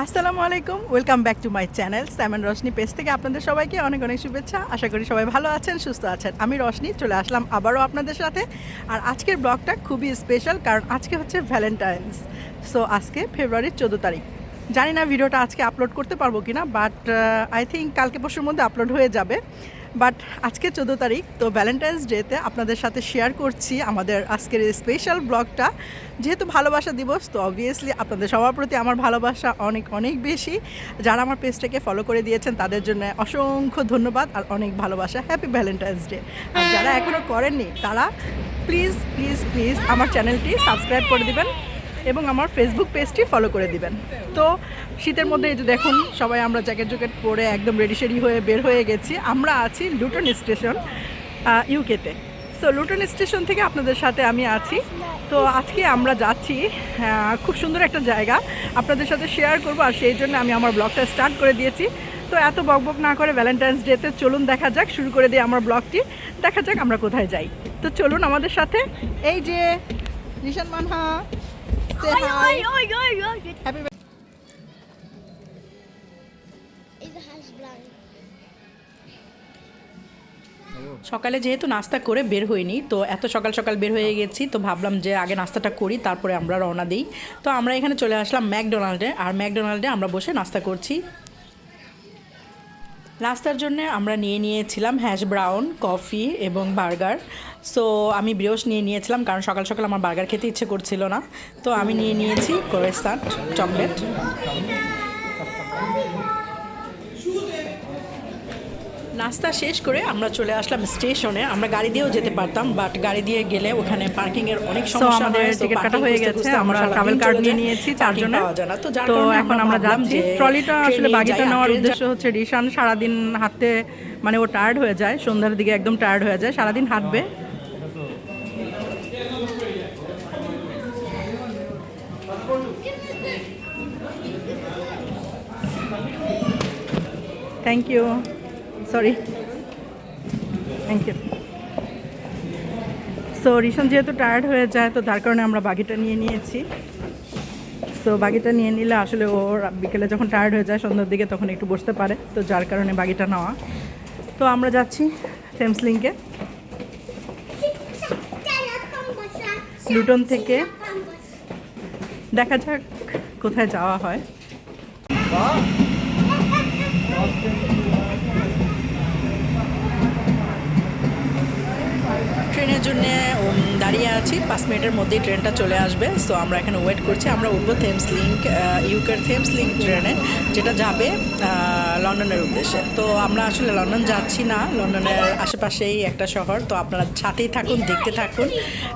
আসসালামু আলাইকুম, welcome back to my channel salmon Roshni page থেকে আপনাদের সবাইকে অনেক অনেক শুভেচ্ছা। আশা করি সবাই ভালো আছেন, সুস্থ আছেন। আমি রশনি চলে আসলাম আবারও আপনাদের সাথে। আর আজকের ব্লগটা খুবই স্পেশাল, কারণ আজকে হচ্ছে ভ্যালেন্টাইন্স। সো আজকে ফেব্রুয়ারির 14 তারিখ। জানি না ভিডিওটা আজকে আপলোড করতে পারবো কি না, বাট আই থিঙ্ক কালকে পরশুর মধ্যে আপলোড হয়ে যাবে। বাট আজকে 14 তারিখ, তো ভ্যালেন্টাইন্স ডেতে আপনাদের সাথে শেয়ার করছি আমাদের আজকের এই স্পেশাল ব্লগটা। যেহেতু ভালোবাসা দিবস, তো অবভিয়াসলি আপনাদের সবার প্রতি আমার ভালোবাসা অনেক অনেক বেশি। যারা আমার পেজটাকে ফলো করে দিয়েছেন তাদের জন্য অসংখ্য ধন্যবাদ আর অনেক ভালোবাসা। Happy Valentine's day. আর যারা এখনও করেননি তারা প্লিজ প্লিজ প্লিজ আমার চ্যানেলটি সাবস্ক্রাইব করে দিবেন এবং আমার ফেসবুক পেজটি ফলো করে দিবেন। তো শীতের মধ্যে এই যে দেখুন, সবাই আমরা জ্যাকেট জ্যাকেট পরে একদম রেডি শেডি হয়ে বের হয়ে গেছি। আমরা আছি লুটন স্টেশন, ইউকেতে। সো লুটন স্টেশন থেকে আপনাদের সাথে আমি আছি। তো আজকে আমরা যাচ্ছি খুব সুন্দর একটা জায়গা আপনাদের সাথে শেয়ার করব, আর সেই জন্য আমি আমার ব্লগটা স্টার্ট করে দিয়েছি। তো এত বকবক না করে ভ্যালেন্টাইন্স ডেতে চলুন দেখা যাক, শুরু করে দিই আমার ব্লগটি। দেখা যাক আমরা কোথায় যাই। তো চলুন আমাদের সাথে। এই যে নিশান মানহা, say hi. Happy সকালে যেহেতু নাস্তা করে বের হইনি, তো এত সকাল সকাল বের হয়ে গেছি, তো ভাবলাম যে আগে নাস্তাটা করি তারপরে আমরা রওনা দিই। তো আমরা এখানে চলে আসলাম ম্যাকডোনাল্ডে, আর ম্যাকডোনাল্ডে আমরা বসে নাস্তা করছি। নাস্তার জন্য আমরা নিয়েছিলাম হ্যাশ ব্রাউন, কফি এবং বার্গার। সো আমি ব্রিওশ নিয়েছিলাম, কারণ সকাল সকাল আমার বার্গার খেতে ইচ্ছে করছিল না। তো আমি নিয়েছি ক্রোয়েসান্ট চকলেট। নাস্তা শেষ করে আমরা চলে আসলাম স্টেশনে। আমরা গাড়ি দিয়েও যেতে পারতাম, বাট গাড়ি দিয়ে গেলে ওখানে পার্কিংয়ের অনেক সমস্যা। আমাদের টিকিট কাটা হয়ে গেছে, আমরা ট্রাভেল কার্ড নিয়ে নিয়েছি চারজনের। তো এখন আমরা যাচ্ছি। ট্রলিটা আসলে বাগিটা নেওয়ার উদ্দেশ্য হচ্ছে রিশান সারাদিন হাঁটতে, মানে ও টায়ার্ড হয়ে যায়, সন্ধ্যার দিকে একদম টায়ার্ড হয়ে যায়, সারাদিন হাঁটবে। Thank you, sorry, thank you. So Rishan যেহেতু টায়ার্ড হয়ে যায়, তো তার কারণে আমরা বাগিটা নিয়ে নিয়েছি। সো বাগিটা নিয়ে নিলে আসলে ও বিকেলে যখন টায়ার্ড হয়ে যায় সন্ধ্যার দিকে, তখন একটু বসতে পারে, তো যার কারণে বাগিটা নেওয়া। তো আমরা যাচ্ছি থেমস লিংকে। লুটন থেকে দেখা যাক কোথায় যাওয়া হয়। ট্রেনের জন্য দাঁড়িয়ে আছি, 5 মিনিটের মধ্যেই ট্রেনটা চলে আসবে। সো আমরা এখানে ওয়েট করছি। আমরা উঠবো থেমস লিংক, ইউকের থেমস লিংক ট্রেনে, যেটা যাবে লন্ডনের উদ্দেশ্যে। তো আমরা আসলে লন্ডন যাচ্ছি না, লন্ডনের আশেপাশেই একটা শহর। তো আপনারা সাথেই থাকুন, দেখতে থাকুন।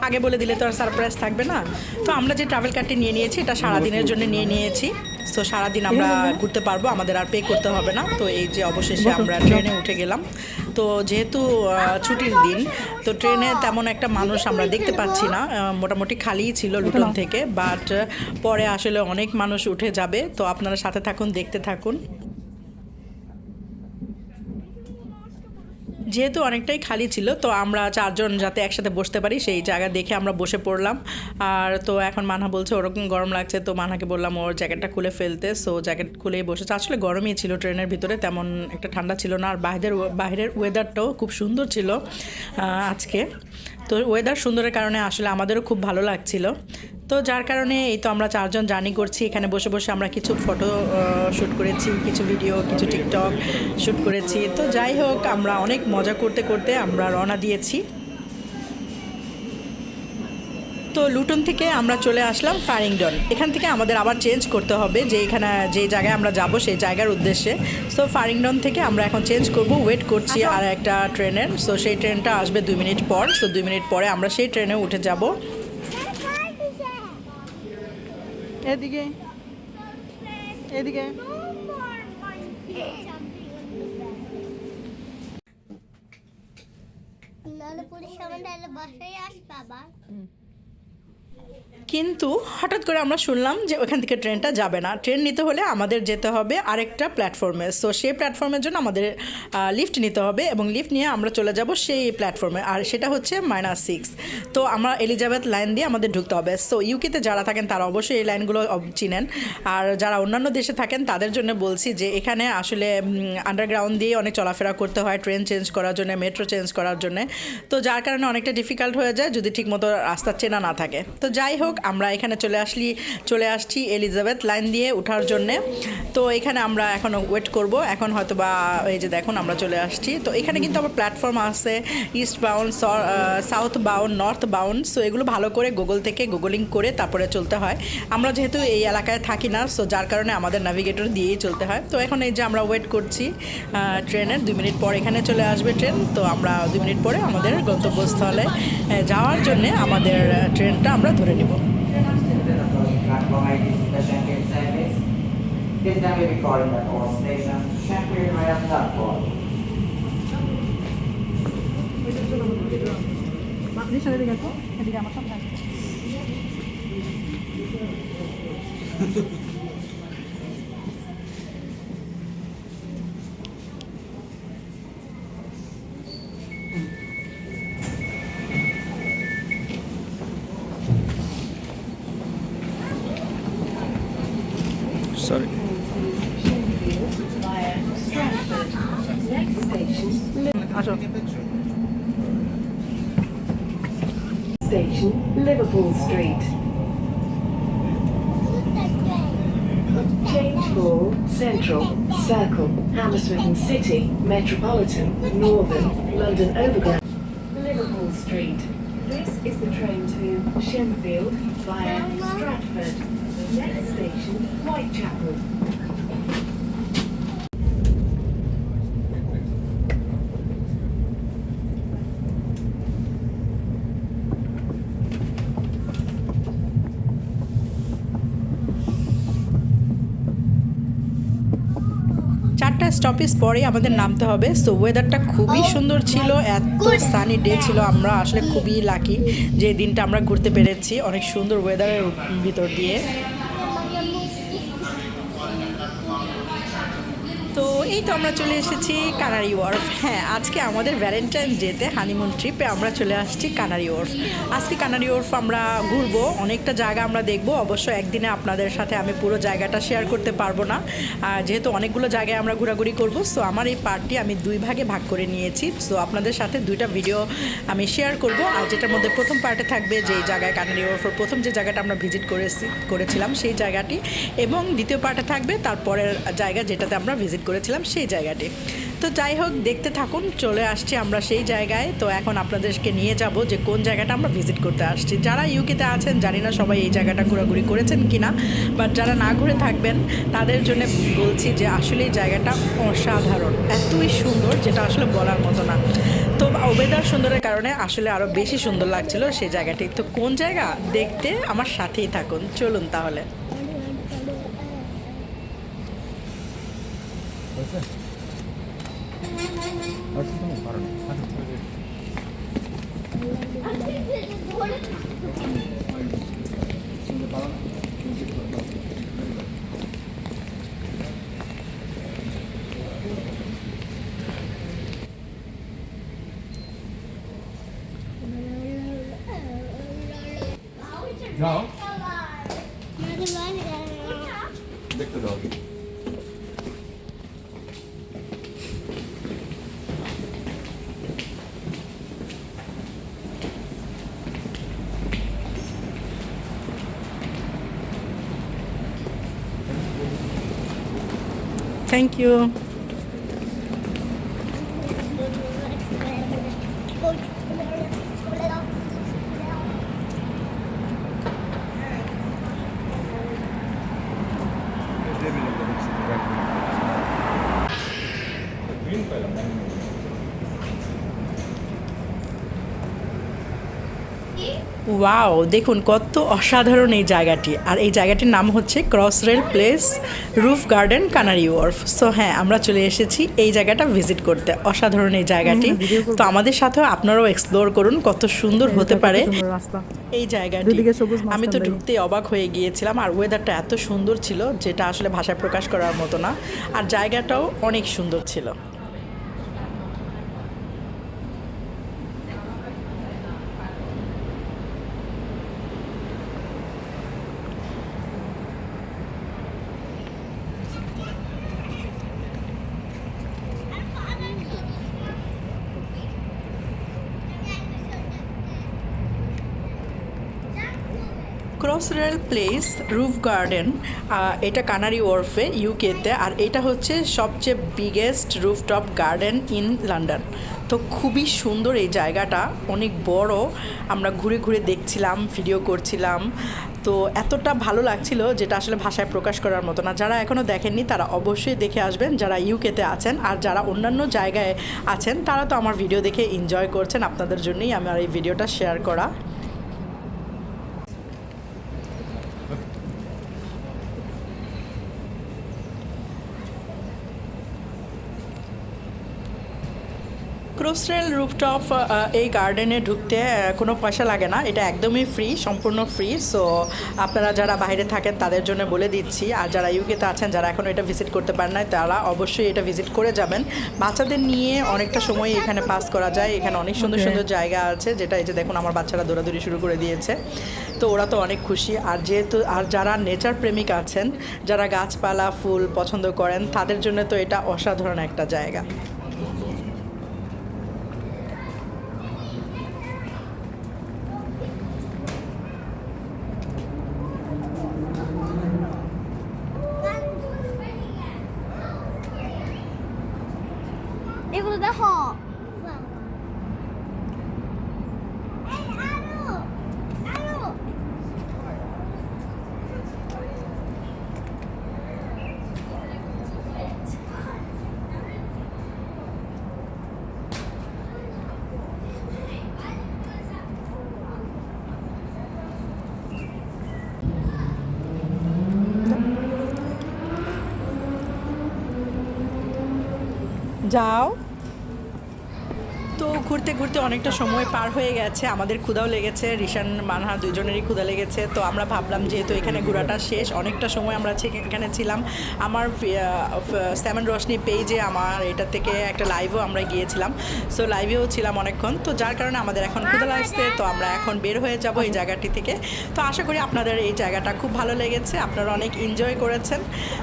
আগে বলে দিলে তো আর সারপ্রাইজ থাকবে না। তো আমরা যে ট্রাভেল কার্ডটি নিয়ে নিয়েছি, এটা সারাদিনের জন্য নিয়েছি। সো সারাদিন আমরা ঘুরতে পারবো, আমাদের আর পে করতে হবে না। তো এই যে অবশেষে আমরা ট্রেনে উঠে গেলাম। তো যেহেতু ছুটির দিন, তো ট্রেনে তেমন একটা মানুষ আমরা দেখতে পাচ্ছি না, মোটামুটি খালিই ছিল লুটন থেকে। বাট পরে আসলে অনেক মানুষ উঠে যাবে, তো আপনারা সাথে থাকুন, দেখতে থাকুন। যেহেতু অনেকটাই খালি ছিল, তো আমরা চারজন যাতে একসাথে বসতে পারি সেই জায়গা দেখে আমরা বসে পড়লাম। আর তো এখন মানহা বলছে ওরকম গরম লাগছে, তো মানহাকে বললাম ওর জ্যাকেটটা খুলে ফেলতে। সো জ্যাকেট খুলেই বসেছে। আসলে গরমই ছিল ট্রেনের ভিতরে, তেমন একটা ঠান্ডা ছিল না। আর বাইরের ওয়েদারটাও খুব সুন্দর ছিল আজকে। তো ওয়েদার সুন্দরের কারণে আসলে আমাদেরও খুব ভালো লাগছিল। তো যার কারণে এই তো আমরা চারজন জার্নি করছি। এখানে বসে বসে আমরা কিছু ফটো শ্যুট করেছি, কিছু ভিডিও, কিছু টিকটক শ্যুট করেছি। তো যাই হোক, আমরা অনেক মজা করতে করতে আমরা রওনা দিয়েছি। তো লুটন থেকে আমরা চলে আসলাম ফারিংডন। এখান থেকে আমাদের আবার চেঞ্জ করতে হবে, যে এখানে যে জায়গায় আমরা যাব সেই জায়গার উদ্দেশ্যে। সো ফারিংডন থেকে আমরা এখন চেঞ্জ করব, ওয়েট করছি আর একটা ট্রেনের। সো সেই ট্রেনটা আসবে 2 মিনিট পর। সো 2 মিনিট পরে আমরা সেই ট্রেনে উঠে যাব। এদিকে এদিকে কিন্তু হঠাৎ করে আমরা শুনলাম যে ওখান থেকে ট্রেনটা যাবে না, ট্রেন নিতে হলে আমাদের যেতে হবে আরেকটা প্ল্যাটফর্মে। সো সেই প্ল্যাটফর্মের জন্য আমাদের লিফট নিতে হবে এবং লিফট নিয়ে আমরা চলে যাব সেই প্ল্যাটফর্মে, আর সেটা হচ্ছে -6। তো আমরা এলিজাবেথ লাইন দিয়ে আমাদের ঢুকতে হবে। সো ইউকেতে যারা থাকেন তারা অবশ্যই এই লাইনগুলো চিনেন, আর যারা অন্যান্য দেশে থাকেন তাদের জন্য বলছি যে এখানে আসলে আন্ডারগ্রাউন্ড দিয়ে অনেক চলাফেরা করতে হয় ট্রেন চেঞ্জ করার জন্য, মেট্রো চেঞ্জ করার জন্য। তো যার কারণে অনেকটা ডিফিকাল্ট হয়ে যায় যদি ঠিকমতো রাস্তা চেনা না থাকে। তো যাই হোক, আমরা এখানে চলে আসছি এলিজাবেথ লাইন দিয়ে ওঠার জন্যে। তো এখানে আমরা এখন ওয়েট করব। এখন হয়তো বা এই যে দেখুন আমরা চলে আসছি। তো এখানে কিন্তু আবার প্ল্যাটফর্ম আছে east bound, south bound, north bound. So এগুলো ভালো করে গুগলিং করে তারপরে চলতে হয়। আমরা যেহেতু এই এলাকায় থাকি না, সো যার কারণে আমাদের নেভিগেটর দিয়েই চলতে হয়। তো এখন এই যে আমরা ওয়েট করছি ট্রেনের, 2 মিনিট পর এখানে চলে আসবে ট্রেন। তো আমরা 2 মিনিট পরে আমাদের গন্তব্যস্থলে যাওয়ার জন্যে আমাদের ট্রেনটা আমরা ধরে নিব। This can be recorded at all stations. Sheffield Rail platform. Sorry. Station, Liverpool Street. Change for Central, Circle, Hammersmith and City, Metropolitan, Northern, London Overground. Liverpool Street. This is the train to Shenfield via Stratford. Next station, Whitechapel. Stoppage পরে আমাদের নামতে হবে। So ওয়েদারটা খুবই সুন্দর ছিল, এত sunny day ছিল। আমরা আসলে খুবই লাকি যে দিনটা আমরা ঘুরতে পেরেছি অনেক সুন্দর ওয়েদারের ভিতর দিয়ে। তো এই তো আমরা চলে এসেছি কানারি ওয়ার্ফ। হ্যাঁ, আজকে আমাদের ভ্যালেন্টাইন ডেতে হানিমুন ট্রিপে আমরা চলে আসছি কানারি ওয়ার্ফ। আজকে কানারি ওয়ার্ফ আমরা ঘুরবো, অনেকটা জায়গা আমরা দেখবো। অবশ্য একদিনে আপনাদের সাথে আমি পুরো জায়গাটা শেয়ার করতে পারবো না, যেহেতু অনেকগুলো জায়গায় আমরা ঘোরাঘুরি করবো। সো আমার এই পার্টটি আমি 2 ভাগে ভাগ করে নিয়েছি। সো আপনাদের সাথে 2টা ভিডিও আমি শেয়ার করব, আর যেটার মধ্যে প্রথম পার্টে থাকবে যেই জায়গায় কানারি ওয়ার্ফের প্রথম যে জায়গাটা আমরা ভিজিট করেছিলাম সেই জায়গাটি, এবং দ্বিতীয় পার্টে থাকবে তারপরের জায়গা যেটাতে আমরা ভিজিট করেছিলাম সেই জায়গাটি। তো যাই হোক, দেখতে থাকুন। চলে আসছি আমরা সেই জায়গায়। তো এখন আপনাদেরকে নিয়ে যাব যে কোন জায়গাটা আমরা ভিজিট করতে আসছি। যারা ইউকেতে আছেন জানি না সবাই এই জায়গাটা ঘোরাঘুরি করেছেন কিনা, বাট যারা না ঘুরে থাকবেন তাদের জন্য বলছি যে আসলে এই জায়গাটা অসাধারণ, এতই সুন্দর যেটা আসলে বলার মতো না। তো ওয়েদার সুন্দরের কারণে আসলে আরও বেশি সুন্দর লাগছিল সেই জায়গাটি। তো কোন জায়গা দেখতে আমার সাথেই থাকুন, চলুন তাহলে। যাও দেখতে দাও। Thank you. ওয়াও, দেখুন কত অসাধারণ এই জায়গাটি। আর এই জায়গাটির নাম হচ্ছে Crossrail Place roof garden Canary Wharf. So হ্যাঁ, আমরা চলে এসেছি এই জায়গাটা ভিজিট করতে। অসাধারণ এই জায়গাটি। তো আমাদের সাথেও আপনারাও এক্সপ্লোর করুন কত সুন্দর হতে পারে এই জায়গাটি। আমি তো ঢুকতেই অবাক হয়ে গিয়েছিলাম। আর ওয়েদারটা এত সুন্দর ছিল যেটা আসলে ভাষায় প্রকাশ করার মতো না। আর জায়গাটাও অনেক সুন্দর ছিল। ক্রসরেল প্লেস রুফ গার্ডেন, এটা কানারি ওয়ার্ফে ইউকেতে। আর এটা হচ্ছে সবচেয়ে biggest rooftop garden in London. তো খুবই সুন্দর এই জায়গাটা, অনেক বড়। আমরা ঘুরে ঘুরে দেখছিলাম, ভিডিও করছিলাম। তো এতটা ভালো লাগছিল যেটা আসলে ভাষায় প্রকাশ করার মতো না। যারা এখনও দেখেননি তারা অবশ্যই দেখে আসবেন, যারা ইউকেতে আছেন। আর যারা অন্যান্য জায়গায় আছেন তারা তো আমার ভিডিও দেখে এনজয় করছেন। আপনাদের জন্যই আমার এই ভিডিওটা শেয়ার করা। ক্রসরেল রুফটপ এই গার্ডেনে ঢুকতে কোনো পয়সা লাগে না, এটা একদমই ফ্রি, সম্পূর্ণ ফ্রি। সো আপনারা যারা বাইরে থাকেন তাদের জন্য বলে দিচ্ছি। আর যারা ইউকেতে আছেন, যারা এখনও এটা ভিজিট করতে পারেন না, তারা অবশ্যই এটা ভিজিট করে যাবেন। বাচ্চাদের নিয়ে অনেকটা সময় এখানে পাস করা যায়। এখানে অনেক সুন্দর সুন্দর জায়গা আছে, যেটা এই যে দেখুন আমার বাচ্চারা দৌড়াদৌড়ি শুরু করে দিয়েছে। তো ওরা তো অনেক খুশি। আর যেহেতু আর যারা নেচার প্রেমিক আছেন, যারা গাছপালা ফুল পছন্দ করেন, তাদের জন্য তো এটা অসাধারণ একটা জায়গা। এগুলো দেখো। যাও। তো ঘুরতে ঘুরতে অনেকটা সময় পার হয়ে গেছে, আমাদের ক্ষুধাও লেগেছে, রিশান মানহা দুজনেরই ক্ষুধা লেগেছে। তো আমরা ভাবলাম যেহেতু এখানে ঘোরাটা শেষ, অনেকটা সময় আমরা এখানে ছিলাম। আমার স্যামন রোশনি পেজে আমার এটা থেকে একটা লাইভও আমরা গিয়েছিলাম। সো লাইভেও ছিলাম অনেকক্ষণ। তো যার কারণে আমাদের এখন ক্ষুধা লাগছে। তো আমরা এখন বের হয়ে যাব এই জায়গাটি থেকে। তো আশা করি আপনাদের এই জায়গাটা খুব ভালো লেগেছে, আপনারা অনেক এনজয় করেছেন।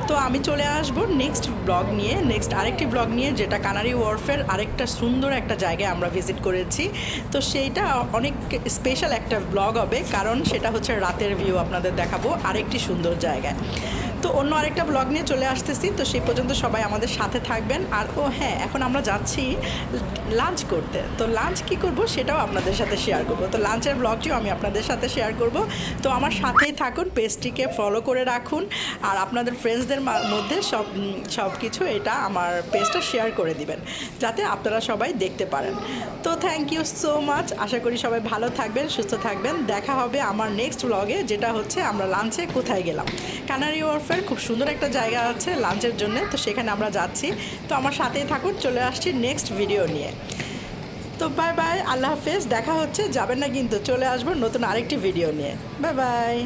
তো আমি চলে আসবো নেক্সট ব্লগ নিয়ে, নেক্সট আরেকটি ব্লগ নিয়ে, যেটা কানারি ওয়ার্ফের আরেকটা সুন্দর একটা জায়গায় আমরা ভিজিট করেছি। তো সেইটা অনেক স্পেশাল একটা ব্লগ হবে, কারণ সেটা হচ্ছে রাতের ভিউ আপনাদের দেখাবো আরেকটি সুন্দর জায়গায়। তো অন্য আরেকটা ব্লগ নিয়ে চলে আসতেছি। তো সেই পর্যন্ত সবাই আমাদের সাথে থাকবেন। আর হ্যাঁ, এখন আমরা যাচ্ছি লাঞ্চ করতে। তো লাঞ্চ কি করব সেটাও আপনাদের সাথে শেয়ার করব। তো লাঞ্চের ব্লগটিও আমি আপনাদের সাথে শেয়ার করব। তো আমার সাথেই থাকুন, পেজটিকে ফলো করে রাখুন। আর আপনাদের ফ্রেন্ডসদের মধ্যে সব কিছু এটা আমার পেজটা শেয়ার করে দিবেন, যাতে আপনারা সবাই দেখতে পারেন। তো থ্যাংক ইউ সো মাচ। আশা করি সবাই ভালো থাকবেন, সুস্থ থাকবেন। দেখা হবে আমার নেক্সট ব্লগে, যেটা হচ্ছে আমরা লাঞ্চে কোথায় গেলাম। কানারি ওয়ার্ফের খুব সুন্দর একটা জায়গা আছে লাঞ্চের জন্য, তো সেখানে আমরা যাচ্ছি। তো আমার সাথেই থাকুন, চলে আসছি নেক্সট ভিডিও নিয়ে। তো বাই বাই, আল্লাহ হাফেজ। দেখা হচ্ছে, যাবেন না কিন্তু, চলে আসবো নতুন আরেকটি ভিডিও নিয়ে। Bye bye.